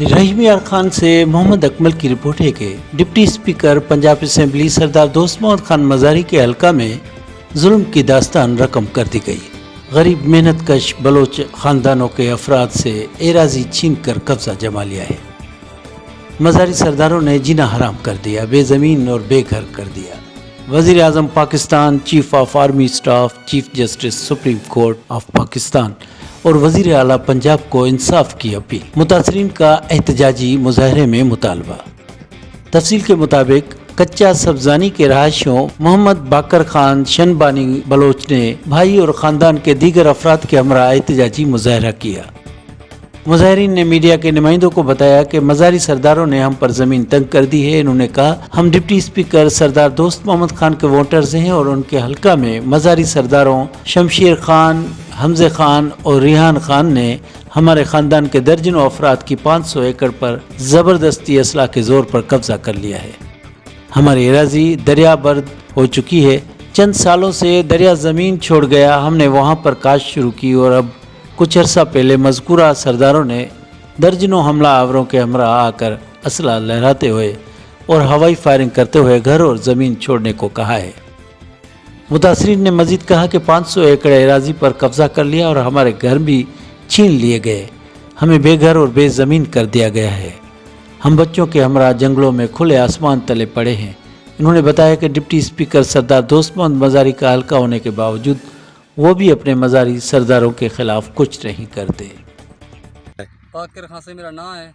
रहीम यार खान से मोहम्मद अकमल की रिपोर्ट है कि डिप्टी स्पीकर पंजाब असम्बली सरदार दोस्त मोहम्मद खान मज़ारी के हल्का में जुल्म की दास्तान रकम कर दी गई। गरीब मेहनत कश बलोच ख़ानदानों के अफराद से एराजी छीन कर कब्जा जमा लिया है। मज़ारी सरदारों ने जीना हराम कर दिया, बेज़मीन और बेघर कर दिया। वज़ीर आज़म Pakistan, chief of army staff, chief justice supreme court of Pakistan और वज़ीर आला पंजाब को इंसाफ की अपील। मुतासरीन का एहतजाजी मुजाहरे में मुतालबा। तफसील के मुताबिक कच्चा सब्जानी के रहायशियों मोहम्मद बाकर खान शनबानी बलोच ने भाई और ख़ानदान के दीगर अफराद के हमरा एहतजाजी मुजाहरा किया। मुजाहरीन ने मीडिया के नुमाइंदों को बताया कि मज़ारी सरदारों ने हम पर ज़मीन तंग कर दी है। इन्होंने कहा, हम डिप्टी स्पीकर सरदार दोस्त मोहम्मद खान के वोटर्स हैं और उनके हल्का में मज़ारी सरदारों शमशेर खान, हमज़े खान और रिहान खान ने हमारे ख़ानदान के दर्जनों अफराद की 500 एकड़ पर ज़बरदस्ती असला के ज़ोर पर कब्ज़ा कर लिया है। हमारी एराज़ी दरिया बर्द हो चुकी है। चंद सालों से दरिया ज़मीन छोड़ गया। हमने वहाँ पर काश्त शुरू की और अब कुछ अर्सा पहले मज़कूरा सरदारों ने दर्जनों हमला आवरों के हमरा आकर असला लहराते हुए और हवाई फायरिंग करते हुए घर और ज़मीन छोड़ने को कहा है। मुतासरीन ने मज़ीद कहा कि 500 एकड़ एराज़ी पर कब्ज़ा कर लिया और हमारे घर भी छीन लिए गए। हमें बेघर और बेज़मीन कर दिया गया है। हम बच्चों के हमरा जंगलों में खुले आसमान तले पड़े हैं। इन्होंने बताया कि डिप्टी स्पीकर सरदार दोस्त मोहम्मद मज़ारी का हल्का होने के बावजूद वो भी अपने मज़ारी सरदारों के खिलाफ कुछ नहीं करते। बाकर खान से मेरा नाम है,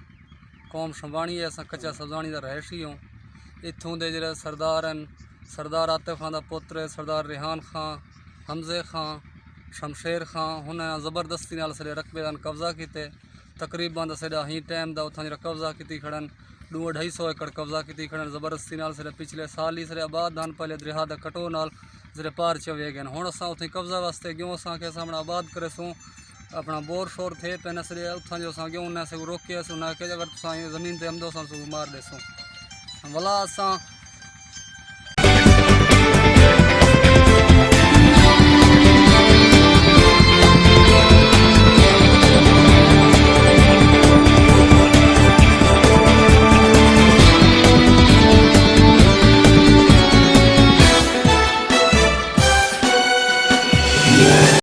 कौम शंबानी है, अस कच्चा सब्जानी का रहशी हूँ। इतों के जो सरदार हैं, सरदार आतिफ खान का पुत्र है, सरदार रिहान खान, हमज़े खान, शमशेर खान, उन्हें ज़बरदस्ती नाल सारे रकबे का कब्ज़ा किए। तकरीबन सारा ही टाइम का उतना जो कब्ज़ा की खड़न 200-250 एकड़ कब्ज़ा की खड़न ज़बरदस्ती नाल सारे पिछले साल ही सारे आबाद धान पहले दरिया का कटो नाल जरे पार चवे गए। हुण असां उथे कब्ज़ा वास्ते गयूं, असांखे सामने आबाद करे सूं अपना बोर शोर थे पैने सरे उथां जो असां गयूं उन्हें से रोके उन्हें अगर तुसां ज़मीन ते हमदो असां मार ॾेसूं। भला असां